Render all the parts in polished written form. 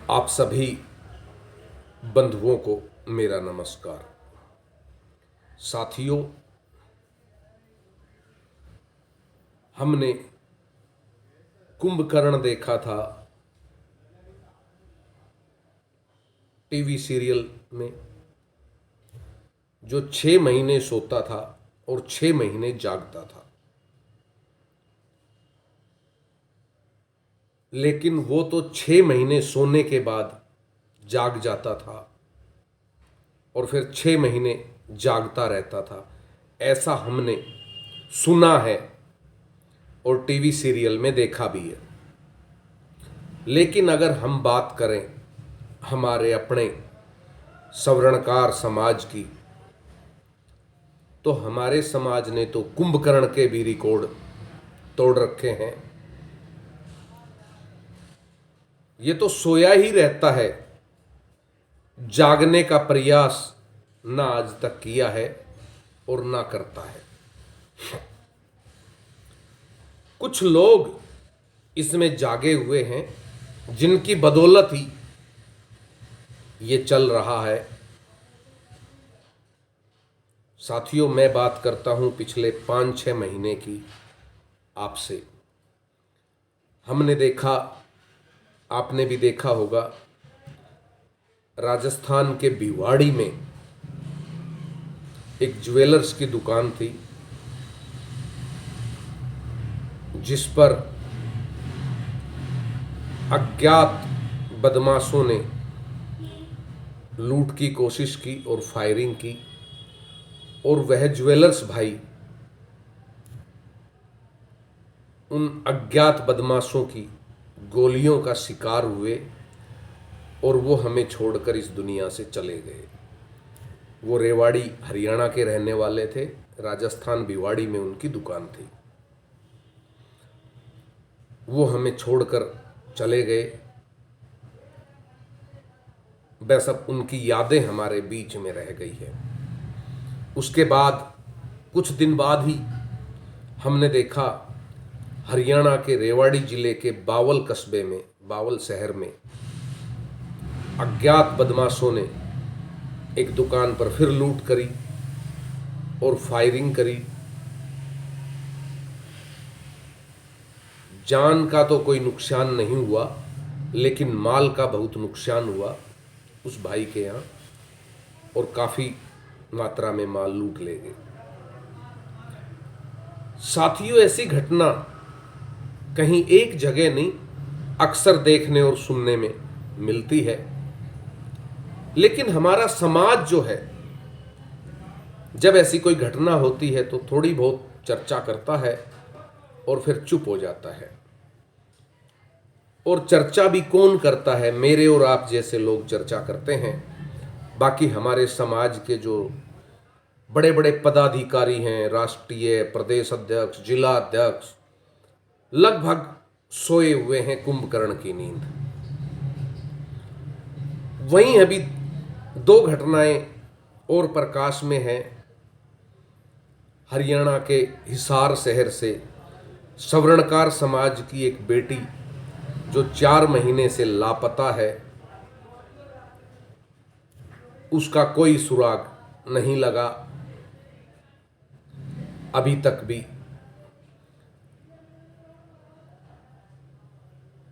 आप सभी बंधुओं को मेरा नमस्कार। साथियों, हमने कुंभकर्ण देखा था टीवी सीरियल में, जो 6 महीने सोता था और 6 महीने जागता था। लेकिन वो तो 6 महीने सोने के बाद जाग जाता था और फिर 6 महीने जागता रहता था। ऐसा हमने सुना है और टीवी सीरियल में देखा भी है। लेकिन अगर हम बात करें हमारे अपने सवर्णकार समाज की, तो हमारे समाज ने तो कुंभकर्ण के भी रिकॉर्ड तोड़ रखे हैं। ये तो सोया ही रहता है, जागने का प्रयास ना आज तक किया है और ना करता है। कुछ लोग इसमें जागे हुए हैं जिनकी बदौलत ही ये चल रहा है। साथियों, मैं बात करता हूं पिछले 5-6 महीने की। आपसे हमने देखा, आपने भी देखा होगा, राजस्थान के भिवाड़ी में एक ज्वेलर्स की दुकान थी जिस पर अज्ञात बदमाशों ने लूट की कोशिश की और फायरिंग की, और वह ज्वेलर्स भाई उन अज्ञात बदमाशों की गोलियों का शिकार हुए और वो हमें छोड़कर इस दुनिया से चले गए। वो रेवाड़ी हरियाणा के रहने वाले थे, राजस्थान भिवाड़ी में उनकी दुकान थी। वो हमें छोड़कर चले गए। बस अब उनकी यादें हमारे बीच में रह गई है। उसके बाद कुछ दिन बाद ही हमने देखा हरियाणा के रेवाड़ी जिले के बावल कस्बे में, बावल शहर में अज्ञात बदमाशों ने एक दुकान पर फिर लूट करी और फायरिंग करी। जान का तो कोई नुकसान नहीं हुआ, लेकिन माल का बहुत नुकसान हुआ उस भाई के यहाँ, और काफ़ी मात्रा में माल लूट ले गए। साथियों, ऐसी घटना कहीं एक जगह नहीं, अक्सर देखने और सुनने में मिलती है। लेकिन हमारा समाज जो है, जब ऐसी कोई घटना होती है तो थोड़ी बहुत चर्चा करता है और फिर चुप हो जाता है। और चर्चा भी कौन करता है? मेरे और आप जैसे लोग चर्चा करते हैं। बाकी हमारे समाज के जो बड़े बड़े पदाधिकारी हैं, राष्ट्रीय, प्रदेश अध्यक्ष, जिला अध्यक्ष, लगभग सोए हुए हैं कुंभकर्ण की नींद। वहीं अभी 2 घटनाएं और प्रकाश में हैं। हरियाणा के हिसार शहर से सवर्णकार समाज की एक बेटी जो 4 महीने से लापता है, उसका कोई सुराग नहीं लगा अभी तक भी।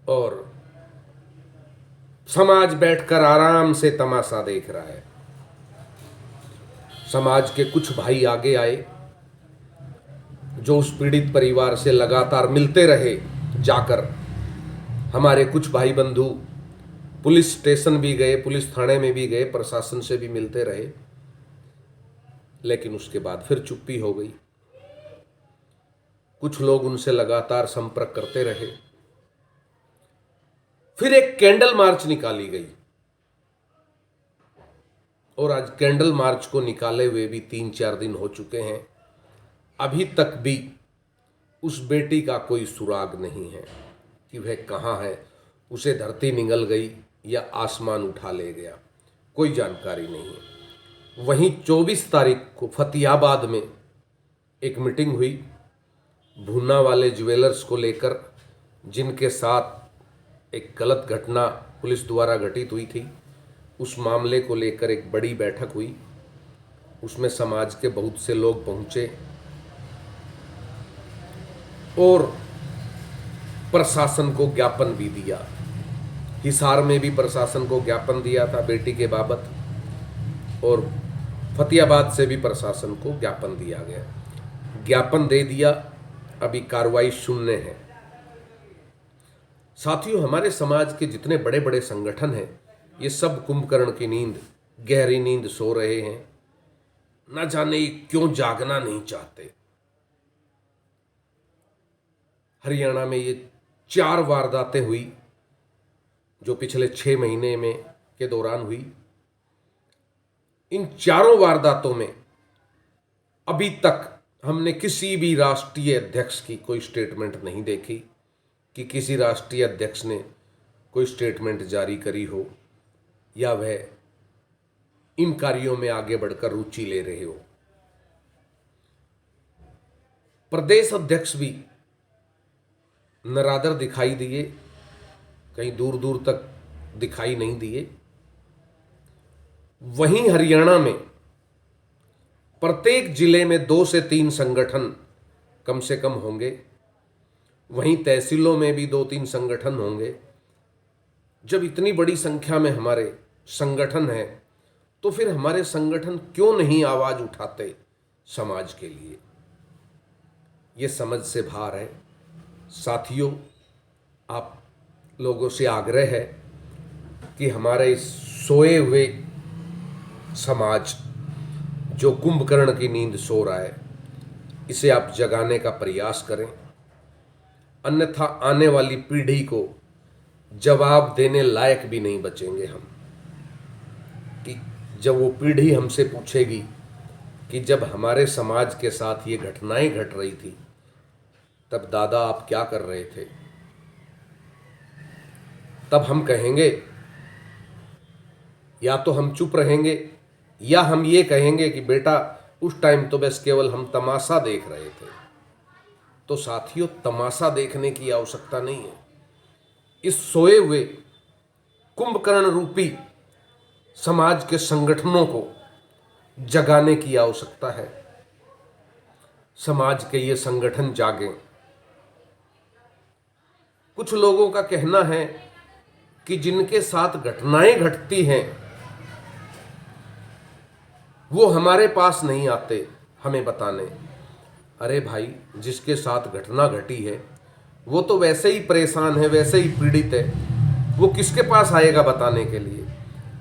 और समाज बैठकर आराम से तमाशा देख रहा है। समाज के कुछ भाई आगे आए जो उस पीड़ित परिवार से लगातार मिलते रहे जाकर। हमारे कुछ भाई बंधु पुलिस स्टेशन भी गए, पुलिस थाने में भी गए, प्रशासन से भी मिलते रहे, लेकिन उसके बाद फिर चुप्पी हो गई। कुछ लोग उनसे लगातार संपर्क करते रहे। फिर एक कैंडल मार्च निकाली गई, और आज कैंडल मार्च को निकाले हुए भी 3-4 दिन हो चुके हैं। अभी तक भी उस बेटी का कोई सुराग नहीं है कि वह कहाँ है। उसे धरती निगल गई या आसमान उठा ले गया, कोई जानकारी नहीं है। वहीं 24 तारीख को फतेहाबाद में एक मीटिंग हुई भूना वाले ज्वेलर्स को लेकर, जिनके साथ एक गलत घटना पुलिस द्वारा घटित हुई थी, उस मामले को लेकर एक बड़ी बैठक हुई। उसमें समाज के बहुत से लोग पहुंचे और प्रशासन को ज्ञापन भी दिया। हिसार में भी प्रशासन को ज्ञापन दिया था बेटी के बाबत, और फतेहाबाद से भी प्रशासन को ज्ञापन दिया गया। ज्ञापन दे दिया, अभी कार्रवाई शून्य है। साथियों, हमारे समाज के जितने बड़े बड़े संगठन हैं, ये सब कुंभकर्ण की नींद, गहरी नींद सो रहे हैं। न जाने क्यों जागना नहीं चाहते। हरियाणा में ये 4 वारदातें हुई जो पिछले 6 महीने में के दौरान हुई। इन चारों वारदातों में अभी तक हमने किसी भी राष्ट्रीय अध्यक्ष की कोई स्टेटमेंट नहीं देखी कि किसी राष्ट्रीय अध्यक्ष ने कोई स्टेटमेंट जारी करी हो या वह इन कार्यों में आगे बढ़कर रुचि ले रहे हो। प्रदेश अध्यक्ष भी नरादर दिखाई दिए, कहीं दूर दूर तक दिखाई नहीं दिए। वहीं हरियाणा में प्रत्येक जिले में 2 से 3 संगठन कम से कम होंगे। वहीं तहसीलों में भी 2-3 संगठन होंगे। जब इतनी बड़ी संख्या में हमारे संगठन हैं, तो फिर हमारे संगठन क्यों नहीं आवाज उठाते समाज के लिए? ये समझ से बाहर है। साथियों, आप लोगों से आग्रह है कि हमारे इस सोए हुए समाज जो कुंभकर्ण की नींद सो रहा है, इसे आप जगाने का प्रयास करें। अन्यथा आने वाली पीढ़ी को जवाब देने लायक भी नहीं बचेंगे हम, कि जब वो पीढ़ी हमसे पूछेगी कि जब हमारे समाज के साथ ये घटनाएं घट रही थी, तब दादा आप क्या कर रहे थे? तब हम कहेंगे, या तो हम चुप रहेंगे या हम ये कहेंगे कि बेटा उस टाइम तो बस केवल हम तमाशा देख रहे थे। तो साथियों, तमाशा देखने की आवश्यकता नहीं है। इस सोए हुए कुंभकर्ण रूपी समाज के संगठनों को जगाने की आवश्यकता है। समाज के ये संगठन जागें। कुछ लोगों का कहना है कि जिनके साथ घटनाएं घटती हैं वो हमारे पास नहीं आते हमें बताने। अरे भाई, जिसके साथ घटना घटी है वो तो वैसे ही परेशान है, वैसे ही पीड़ित है, वो किसके पास आएगा बताने के लिए?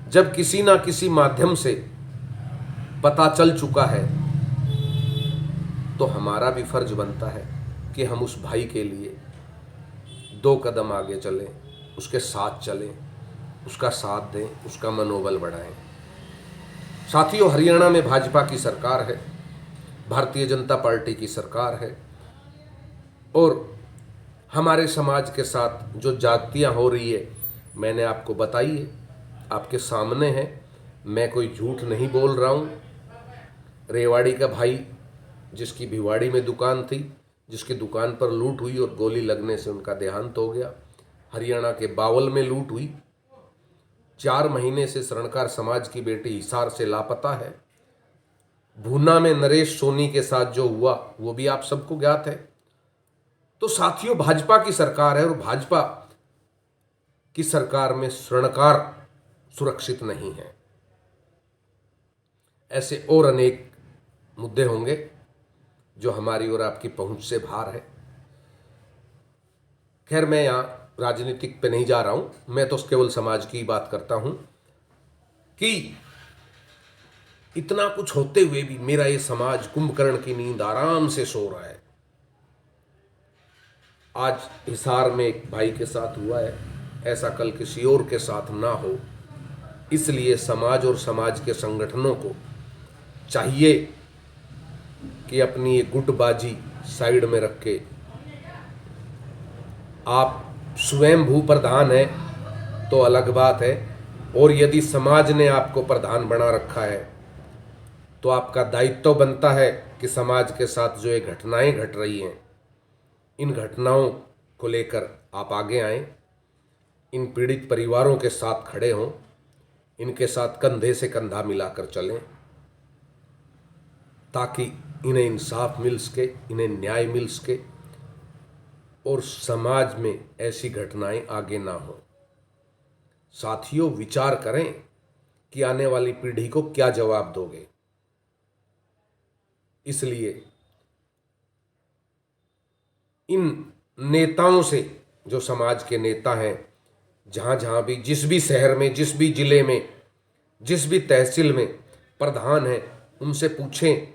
जब किसी ना किसी माध्यम से पता चल चुका है, तो हमारा भी फर्ज बनता है कि हम उस भाई के लिए 2 कदम आगे चलें, उसके साथ चलें, उसका साथ दें, उसका मनोबल बढ़ाएं। साथियों, हरियाणा में भाजपा की सरकार है, भारतीय जनता पार्टी की सरकार है, और हमारे समाज के साथ जो जातियाँ हो रही है, मैंने आपको बताई है, आपके सामने है। मैं कोई झूठ नहीं बोल रहा हूँ। रेवाड़ी का भाई जिसकी भिवाड़ी में दुकान थी, जिसकी दुकान पर लूट हुई और गोली लगने से उनका देहांत हो गया। हरियाणा के बावल में लूट हुई। 4 महीने से स्वर्णकार समाज की बेटी हिसार से लापता है। भूना में नरेश सोनी के साथ जो हुआ वो भी आप सबको ज्ञात है। तो साथियों, भाजपा की सरकार है और भाजपा की सरकार में स्वर्णकार सुरक्षित नहीं है। ऐसे और अनेक मुद्दे होंगे जो हमारी और आपकी पहुंच से बाहर है। खैर, मैं यहाँ राजनीतिक पे नहीं जा रहा हूं, मैं तो केवल समाज की बात करता हूं कि इतना कुछ होते हुए भी मेरा ये समाज कुंभकर्ण की नींद आराम से सो रहा है। आज हिसार में एक भाई के साथ हुआ है, ऐसा कल किसी और के साथ ना हो, इसलिए समाज और समाज के संगठनों को चाहिए कि अपनी ये गुटबाजी साइड में रख के, आप स्वयं भू प्रधान है तो अलग बात है, और यदि समाज ने आपको प्रधान बना रखा है तो आपका दायित्व बनता है कि समाज के साथ जो ये घटनाएं घट रही हैं, इन घटनाओं को लेकर आप आगे आएं। इन पीड़ित परिवारों के साथ खड़े हों, इनके साथ कंधे से कंधा मिलाकर चलें, ताकि इन्हें इंसाफ मिल सके, इन्हें न्याय मिल सके और समाज में ऐसी घटनाएं आगे ना हो। साथियों, विचार करें कि आने वाली पीढ़ी को क्या जवाब दोगे। इसलिए इन नेताओं से, जो समाज के नेता हैं, जहाँ जहाँ भी, जिस भी शहर में, जिस भी जिले में, जिस भी तहसील में प्रधान हैं, उनसे पूछें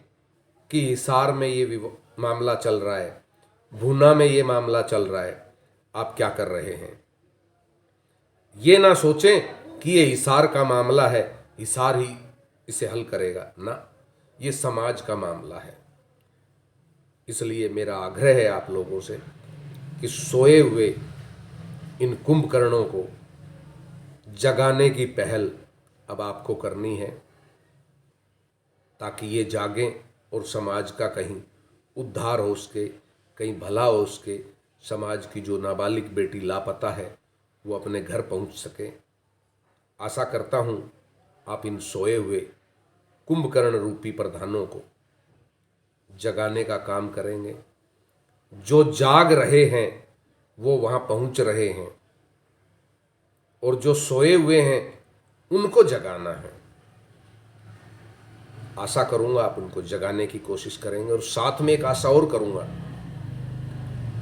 कि हिसार में ये मामला चल रहा है, भूना में ये मामला चल रहा है, आप क्या कर रहे हैं। ये ना सोचें कि ये हिसार का मामला है, हिसार ही इसे हल करेगा, ना, ये समाज का मामला है। इसलिए मेरा आग्रह है आप लोगों से कि सोए हुए इन कुंभकर्णों को जगाने की पहल अब आपको करनी है, ताकि ये जागें और समाज का कहीं उद्धार हो सके, कहीं भला हो सके, समाज की जो नाबालिग बेटी लापता है वो अपने घर पहुंच सके। आशा करता हूं आप इन सोए हुए कुंभकर्ण रूपी प्रधानों को जगाने का काम करेंगे। जो जाग रहे हैं वो वहां पहुंच रहे हैं, और जो सोए हुए हैं उनको जगाना है। आशा करूंगा आप उनको जगाने की कोशिश करेंगे। और साथ में एक आशा और करूंगा,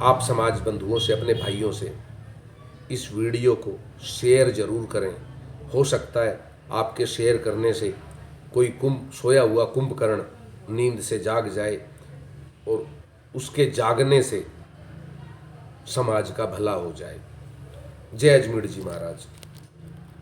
आप समाज बंधुओं से, अपने भाइयों से इस वीडियो को शेयर जरूर करें। हो सकता है आपके शेयर करने से कोई सोया हुआ कुंभकर्ण नींद से जाग जाए और उसके जागने से समाज का भला हो जाए। जय अजमेर जी महाराज।